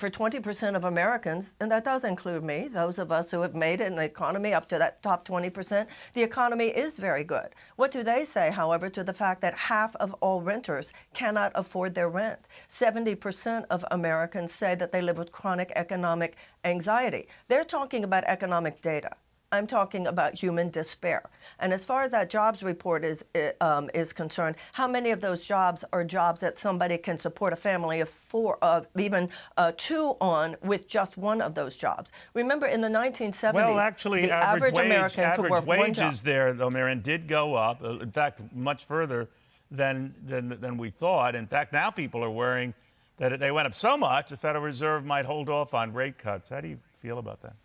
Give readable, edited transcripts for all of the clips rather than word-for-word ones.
for 20% of Americans, and that does include me, those of us who have made it in the economy up to that top 20%, the economy is very good. What do they say, however, to the fact that half of all renters cannot afford their rent? 70% of Americans say that they live with chronic economic anxiety. They're talking about economic data. I'm talking about human despair. And as far as that jobs report is concerned, how many of those jobs are jobs that somebody can support a family of four, even two on with just one of those jobs? Remember, in the 1970s, well, actually, the average American could work one job. Wages there, though, Marianne, did go up. In fact, much further than we thought. In fact, now people are worrying that they went up so much, the Federal Reserve might hold off on rate cuts. How do you feel about that?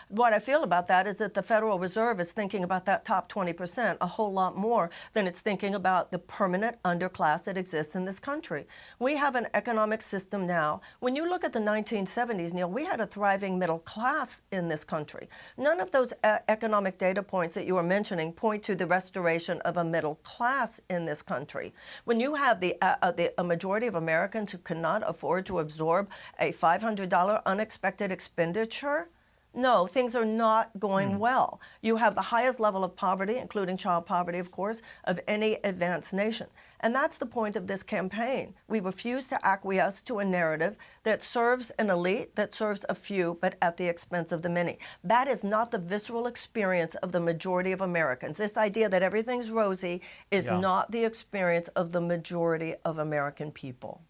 What I feel about that is that the Federal Reserve is thinking about that top 20% a whole lot more than it's thinking about the permanent underclass that exists in this country. We have an economic system now. When you look at the 1970s, Neil, we had a thriving middle class in this country. None of those economic data points that you were mentioning point to the restoration of a middle class in this country. When you have a majority of Americans who cannot afford to absorb a $500 unexpected expenditure, no, things are not going well. You have the highest level of poverty, including child poverty, of course, of any advanced nation. And that's the point of this campaign. We refuse to acquiesce to a narrative that serves an elite, that serves a few, but at the expense of the many. That is not the visceral experience of the majority of Americans. This idea that everything's rosy is not the experience of the majority of American people.